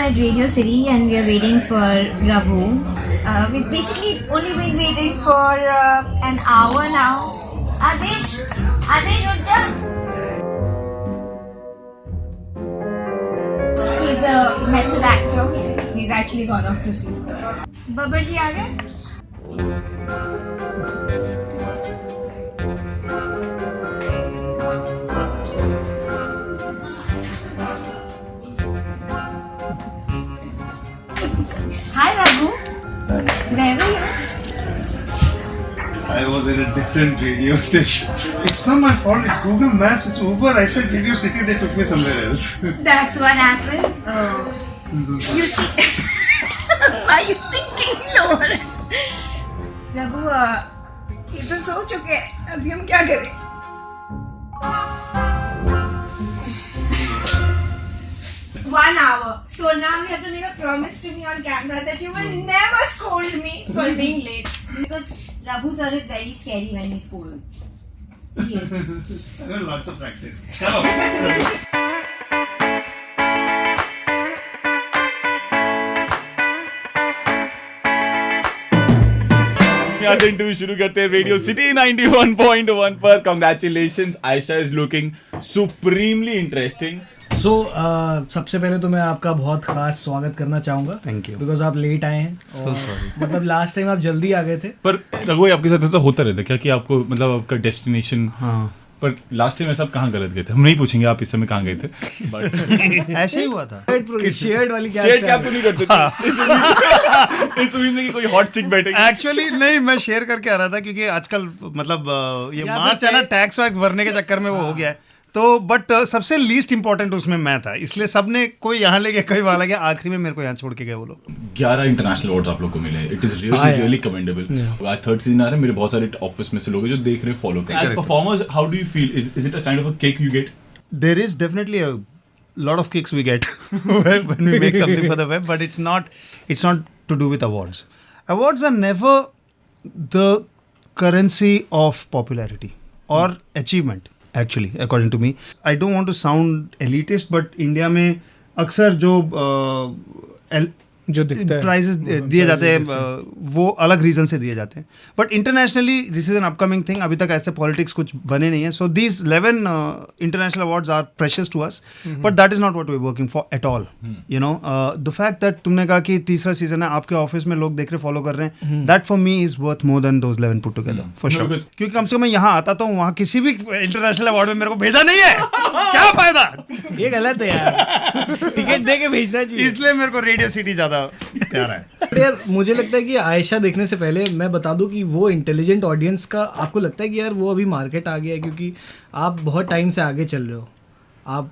at Radio City and we are waiting for Raghu. We've basically only been waiting for an hour now. Adesh, Ujja. He's a method actor. He's actually gone off to sleep. Babbar ji aa gaye? Hi Raghu. Hi. Where were you? I was in a different radio station. It's not my fault. It's Google Maps. It's Uber. I said Radio City. They took me somewhere else. That's what happened. Oh. You see, why are you sinking lower? Raghu, ये तो सो चुके हैं. अभी हम क्या करें? One hour. So now you have to make a promise to me on camera that you will never scold me for being late. Because Raghu sir is very scary when he scolds. He is. Lots of practice. Chalo. यहाँ से interview शुरू करते हैं radio city 91.1 पर. Congratulations, Ayesha is looking supremely interesting. So सबसे पहले तो मैं आपका बहुत खास स्वागत करना चाहूंगा. Thank you. बिकॉज आप लेट आए हैं. So sorry. मतलब लास्ट टाइम आप जल्दी आ गए थे. पर रघु आपके साथ ऐसा होता रहता है क्या कि आपको मतलब आपका डेस्टिनेशन? हाँ. पर लास्ट टाइम ऐसा आप कहाँ गलत गए थे? हम नहीं पूछेंगे आप इस समय कहाँ गए थे. बट ऐसे ही हुआ था. शेयर्ड वाली शेयर क्या तो नहीं करते थे? इस उम्मीद में कि कोई हॉट चिक बैठेगी. एक्चुअली नहीं, मैं शेयर करके आ रहा था क्योंकि आजकल मतलब ये या मार्च है ना, टैक्स वैक्स भरने के चक्कर में वो हो गया है. तो बट सबसे लीस्ट इंपॉर्टेंट उसमें मैं था, इसलिए सबने कोई यहाँ ले गया कोई वहाँ ले गया, आखिरी में मेरे को यहाँ छोड़ के गए वो लोग. 11 इंटरनेशनल अवार्ड्स आप लोग को मिले. It is really commendable. आज थर्ड सीजन आ रहा है. मेरे बहुत सारे ऑफिस में से लोग हैं जो देख रहे हैं, फॉलो कर रहे हैं. As performers how do you feel? Is it a kind of a cake you get? There is definitely a lot of kicks we get when we make something for the web, but it's not to do with awards. Awards are never the currency of popularity or achievement, actually, according to me. I don't want to sound elitist, but India में अक्सर जो prices दिए जाते हैं वो अलग reason से दिए जाते हैं. But internationally this is an upcoming thing. अभी तक ऐसे पॉलिटिक्स कुछ बने नहीं है. So these 11 international awards are precious to us, but that is not what we are working for at all. You know the fact that तुमने कहा कि तीसरा सीजन है, आपके ऑफिस में लोग देख रहे फॉलो कर रहे हैं, that for me is worth more than those 11 put together for sure. क्योंकि कम से कम मैं यहाँ आता तो वहाँ किसी भी इंटरनेशनल अवार्ड में मेरे को भेजा नहीं है. क्या फायदा? ये गलत है यार. टिकट दे के भेजना चाहिए. इसलिए मेरे को रेडियो सिटी ज्यादा प्यारा है. यार मुझे लगता है कि आयशा देखने से पहले मैं बता दूं कि वो इंटेलिजेंट ऑडियंस का आपको लगता है कि यार वो अभी मार्केट आ गया है, क्योंकि आप बहुत टाइम से आगे चल रहे हो. आप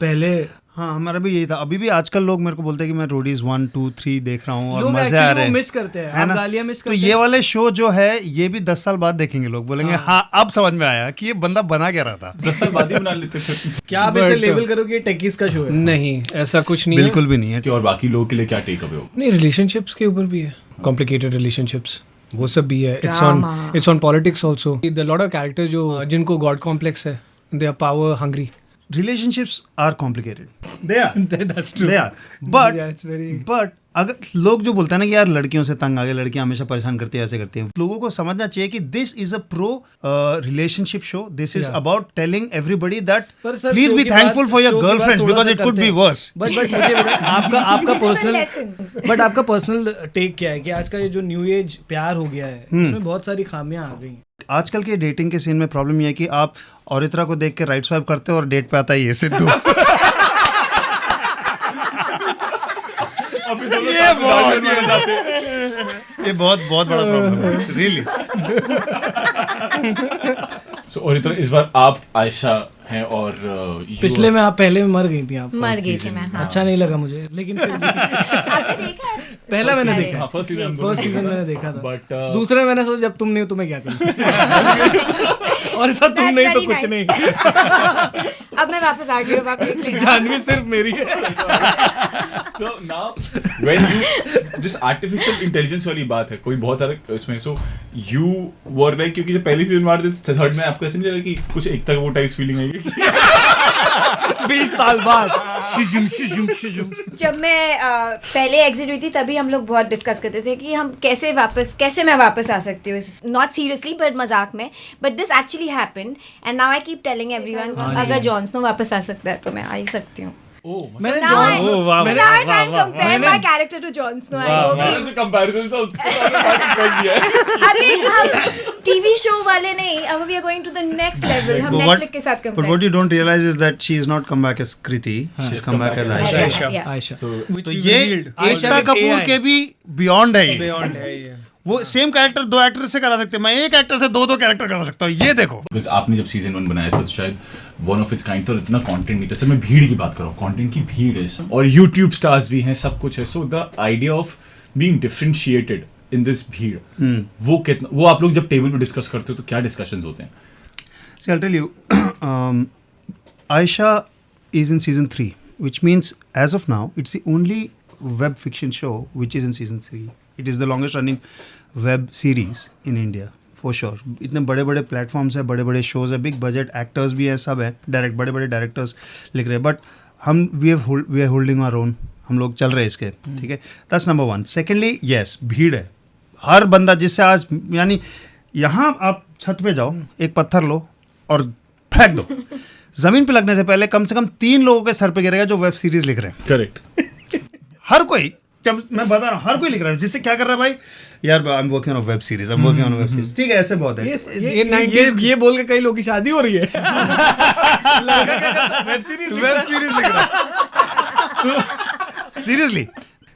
पहले हाँ, हमारा भी यही था. अभी भी आजकल लोग मेरे को बोलते हैं कि मैं रोडीज 1, 2, 3 देख रहा हूँ और मजे आ रहे हैं. मिस करते हैं, आप गालियां मिस करते हैं. तो ये वाले शो जो है ये भी 10 साल बाद देखेंगे लोग, बोलेंगे हाँ अब समझ में आया कि ये बंदा बना क्या रहा था. 10 साल बाद ही बना लेते थे. क्या आप इसे लेबल करोगे टेकीज का शो है? नहीं, ऐसा कुछ नहीं बिल्कुल भी नहीं है. और बाकी लोगों के लिए क्या टेक अवे हो? नहीं, रिलेशनशिप्स के ऊपर भी है. कॉम्प्लिकेटेड रिलेशनशिप्स वो सब भी है. It's on politics also. The lot of characters जो जिनको गॉड कॉम्प्लेक्स है, they are power hungry. Relationships are complicated. They are. That's true. They are. But Yeah, it's very. but अगर लोग जो बोलते हैं ना कि यार लड़कियों से तंग आ गए, लड़कियां हमेशा परेशान करती है, ऐसे करती हैं, लोगों को समझना चाहिए कि this is a pro relationship show. This is about telling everybody that please be थैंकफul for your girlfriends because it could be worse. But मुझे आपका पर्सनल टेक क्या है कि आज का ये जो न्यू एज प्यार हो गया है, इसमें बहुत सारी खामियां आ गई. आजकल के डेटिंग के सीन में प्रॉब्लम ये है कि आप औरित्रा को देख के राइट स्वाइप करते हो और डेट पे आता है ये सिद्धू. ये बहुत बड़ा प्रॉब्लम है रियली. सो और इस बार आप आयशा हैं और पिछले में आप पहले में मर गई थी. आप मर गई थी मैं. हाँ. अच्छा नहीं लगा मुझे, लेकिन फिर भी आपने देखा है? पहला मैंने देखा. फर्स्ट सीजन मैंने देखा था. बट दूसरे में मैंने सोचा जब तुम नहीं हो तो मैं क्या करूं. और इतना तुम नहीं तो कुछ नहीं. अब मैं वापस आ गई हूँ. आप देख लेना. जानवी सिर्फ मेरी है. So now when you this artificial intelligence वाली बात है, कोई बहुत सारे इसमें, so you were like, क्योंकि जब पहली सीजन मारते थे, थर्ड में आपको ऐसा नहीं लगा कि कुछ एक तक वो टाइप्स फीलिंग आएगी? 20 साल बाद शिजुम जब मैं पहले एग्जिट हुई थी तभी हम लोग बहुत डिस्कस करते थे कि हम कैसे मैं वापस आ सकती हूँ, नॉट सीरियसली बट मजाक में, but this actually happened and now I keep telling everyone अगर जॉन स्नो वापस आ सकता है तो मैं आ ही सकती हूँ. मैंने Now I John try and compare my character to Jon Snow. I hope मैंने जो comparison था उसके बाद कर दिया है. अरे हम टीवी शो वाले नहीं, अब we are going to the next level. हम Netflix के साथ But compare. what you don't realize is that she is not come back as Kriti. She's come back as Aisha. Yeah. Ayesha तो ये एकता कपूर के भी बियॉन्ड है ये. Beyond है ये. वो सेम कैरेक्टर दो एक्टर से करा सकते हैं, मैं एक एक्टर से दो कैरेक्टर करा सकता हूँ. ये देखो. Because आपने जब सीजन 1 बनाया था तो शायद वन ऑफ इट्स काइंड था, इतना कंटेंट नहीं था. सर मैं भीड़ की बात कर रहा हूँ, कंटेंट की भीड़ है और यूट्यूब स्टार्स भी हैं, सब कुछ है. So the idea of being differentiated in this भीड़, वो आप लोग जब टेबल पे डिस्कस करते हो तो क्या डिस्कशंस होते हैं? See, I'll tell you, Aisha is in season 3, which means as of now, it's the only web fiction show which is in season 3. It is the longest running web series in India, for sure. इतने बड़े platforms हैं, बड़े shows है, big budget actors भी हैं, सब हैं, बड़े डायरेक्टर्स लिख रहे हैं, बट हम we are holding our own. हम लोग चल रहे हैं इसके, ठीक है. That's number 1. सेकेंडली, यस, भीड़ है. हर बंदा जिससे आज, यानी यहाँ आप छत पे जाओ, एक पत्थर लो और फेंक दो, जमीन पे लगने से पहले कम से कम 3 लोगों के सर पे गिरेगा जो वेब सीरीज लिख रहे हैं. करेक्ट. हर कोई, जब मैं बता रहा हूँ, हर कोई लिख रहा है. जिससे क्या कर रहा है भाई, यार I am working on web series, ठीक है, ऐसे बहुत है. ये बोल के कई लोगों की शादी हो रही है. वेब सीरीज लिख रहा है सीरियसली.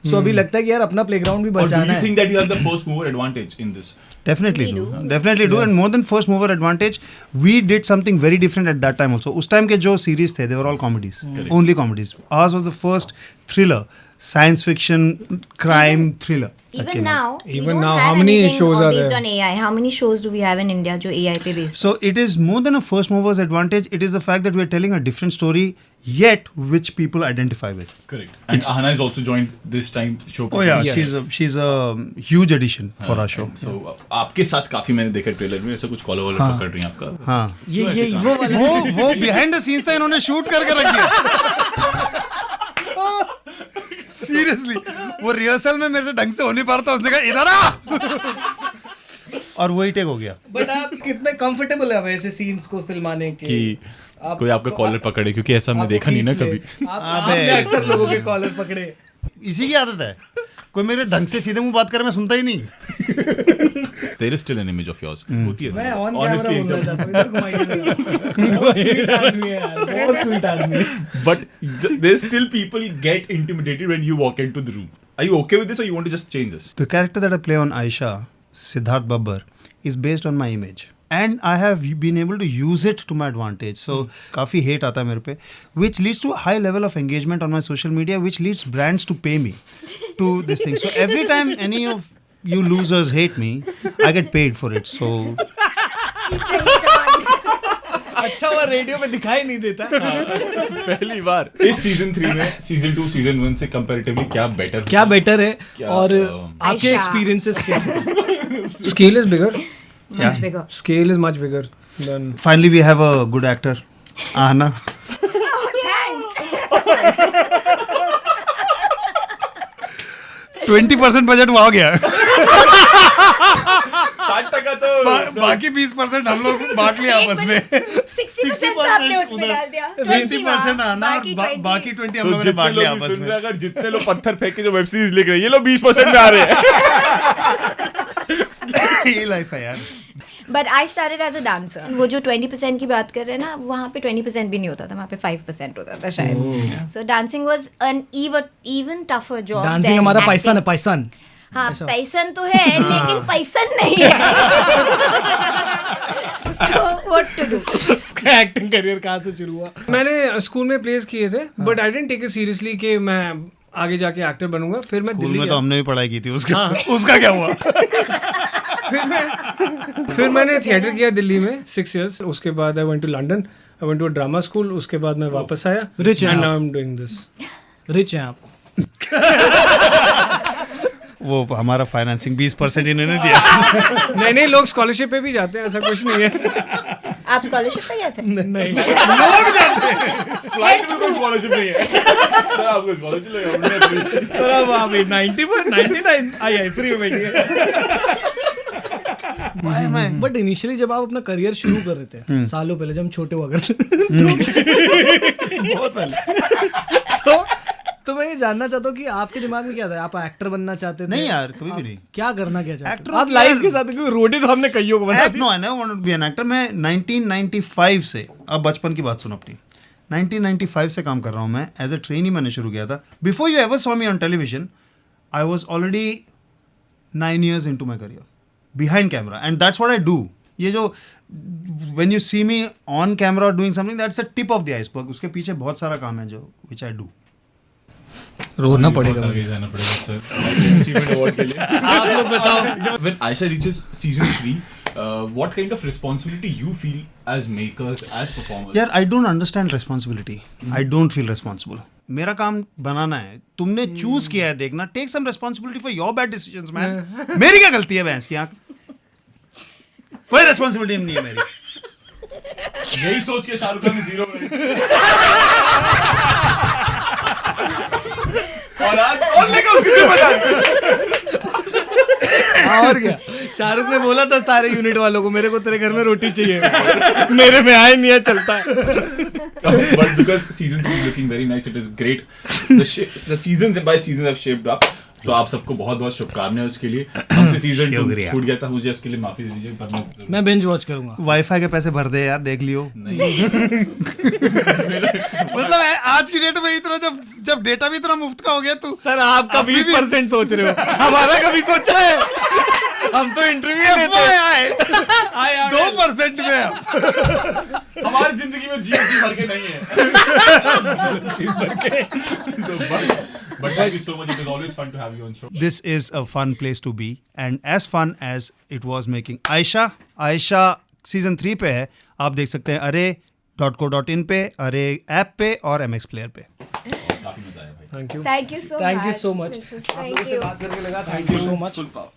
सो अभी लगता है कि यार अपना प्लेग्राउंड भी Or do बचाना you है. think that you have the first mover advantage in this? Definitely We do. do. Definitely do. And more than first mover advantage, we did something very different at that time also. उस time के जो series थे, they were all comedies. Correct. Only comedies. Ours was the first thriller, science fiction, crime thriller. that Even came out. now, we Even don't now, have how many anything shows are based there? on AI? How many shows do we have in India जो AI पे based? So it is more than a first mover's advantage. It is the fact that we are telling a different story, yet which people identify with. Correct. And Ahana has also joined this time show. Oh yeah, Yes. she's a huge addition for our show. So आपके साथ काफी मैंने देखा trailer में, ऐसा कुछ collar वाला पकड़ रही हैं आपका. हाँ. ये वो वाला वो behind the scenes था, इन्होंने शूट करके रख दिया. सीरियसली, वो रिहर्सल में मेरे से ढंग से हो नहीं पा रहा था, उसने कहा इधर आ, और वही टेक हो गया. बट आप कितने कंफर्टेबल है वैसे सीन्स को फिल्माने के? कि कोई आपका कॉलर पकड़े, क्योंकि ऐसा हमने देखा नहीं ना कभी. आपने अक्सर लोगों के कॉलर पकड़े. इसी की आदत है, कोई मेरे ढंग से सीधे मुंह बात करे मैं सुनता ही नहीं. There is still an image of yours. होती है मैं सर. ऑन Honestly, कैमरा बोलना चाहता हूं, इधर घुमाइए. बहुत स्वीट आदमी है यार, बहुत स्वीट आदमी. But there's still people get intimidated when you walk into the room. Are you okay with this or you want to just change this? The character that I play on Aisha, Siddharth Babbar, is based on my image. And I have been able to use it to my advantage. So, काफ़ी hate आता है मेरे पे, which leads to a high level of engagement on my social media, which leads brands to pay me to this thing. So, every time any of you losers hate me, I get paid for it. So, अच्छा हुआ radio में दिखाई नहीं देता. पहली बार इस season 3 में season 2 season 1 से कंपैरेटिवली क्या बेटर है क्या, और आपके आयशा. एक्सपीरियंसेस कैसे? Scale is bigger. Much bigger. Scale is much bigger than. finally we have a good actor, Ahana. Thanks. 20% budget वहाँ हो गया. 60% तो बाकी 20% हम लोग बांट लिया आपस में. 60% तो आपने उसमें डाल दिया. 20% आना, बाकी 20 हम लोगों ने बांट लिया आपस में. अगर जितने लोग पत्थर फेंक के जो वेब सीरीज लिख रहे हैं, ये लोग 20% में आ रहे हैं. ये लाइफ है यार. But I started as a dancer. वो जो 20% की बात कर रहे हैं ना, वहाँ पे 20% भी नहीं होता था, वहाँ पे 5% होता था शायद. So dancing was an even tougher job. Dancing than हमारा acting. पैसा है, पैसा. हाँ, पैसन तो है, लेकिन पैसन नहीं है. So what to do? Acting career कहाँ से शुरू हुआ? मैंने स्कूल में प्लेस किए थे, but I didn't take it seriously कि मैं आगे जाके एक्टर बनूंगा. फिर मैं स्कूल दिल्ली में तो गया. हमने भी पढ़ाई की थी उसका. उसका क्या हुआ? फिर मैंने थिएटर किया दिल्ली में 6 years. उसके बाद I went to London, I went to a drama school. उसके बाद मैं वापस आया. Rich हैं एंड आप. Now I am doing this. Rich हैं आप. वो हमारा फाइनेंसिंग 20% इन्होंने दिया। नहीं लोग स्कॉलरशिप पे भी जाते हैं, ऐसा कुछ नहीं है। आप स्कॉलरशिप पे गए थे? नहीं फ्लाइट में कोई स्कॉलरशिप नहीं है सर, आपको स्कॉलरशिप लगेगा सर, अब अभी 90 पर 99 आई फ्री में बैठिए। बट इनिशियली जब आप अपना करियर शुरू कर रहे थे सालों पहले, जब हम छोटे हुआ करते बहुत पहले। तो मैं ये जानना चाहता हूँ कि आपके दिमाग में क्या था? आप एक्टर बनना चाहते थे? नहीं यार, कभी भी नहीं। क्या करना क्या चाहते Actor थे? आप हो लाइफ यार। के साथ, क्योंकि रोटी तो हमने कईयों को बना दी। No, I never wanted to be an actor. मैं 1995 से, अब बचपन की बात सुन अपनी, 1995 से काम कर रहा हूँ मैं। एज ए ट्रेनी मैंने शुरू किया था। Before you ever saw me on television, I was already 9 years into my career behind camera, and that's what I do. ये जो when you see me on camera doing something, that's the tip of the iceberg. उसके पीछे बहुत सारा काम है जो which I do. रोना पड़ेगा आगे जाना पड़ेगा सर अचीवमेंट अवार्ड के लिए। आप लोग बताओ। When Aisha reaches season 3, what kind of responsibility you feel as makers, as performers? यार, I don't understand responsibility. I don't feel responsible. मेरा काम बनाना है, तुमने चूज किया है देखना, take some responsibility for your bad decisions man. मेरी क्या गलती है भैंस की आंख? कोई रिस्पॉन्सिबिलिटी नहीं है मेरी। यही सोच के शाहरुख खान ने 0 और आज कौन लेगा उसकी जिम्मेदारी? और क्या, शाहरुख ने बोला था सारे यूनिट वालों को, मेरे को तेरे घर में रोटी चाहिए, मेरे में आए नहीं है, चलता है। But because season 2 is looking very nice, it is great. The seasons by seasons have shaped up. तो आप सबको बहुत बहुत शुभकामनाएं उसके लिए। हमसे सीजन 2 छूट गया था, मुझे उसके लिए माफी दे दीजिए, पर मैं बिंज वॉच करूंगा। वाईफाई के पैसे भर दे यार, देख लियो। नहीं मतलब आज की डेट में इतना जब डेटा भी इतना मुफ्त का हो गया, तू सर आपका 20% सोच रहे हो, हमारा कभी सोचा है? हम तो इंटरव्यू लेते हैं 2% में। हमारी जिंदगी में जीएसटी भर के नहीं है। But thank you so much. It was always fun to have you on show. This is a fun place to be, and as fun as it was making Aisha season 3 पे है, आप देख सकते हैं array.co.in पे, array app पे और MX Player पे। काफी मजा आया भाई। Thank you. Thank you so much. Thank you so much. Thank आप लोगों से you. बात करके लगा, thank you so much. Full power.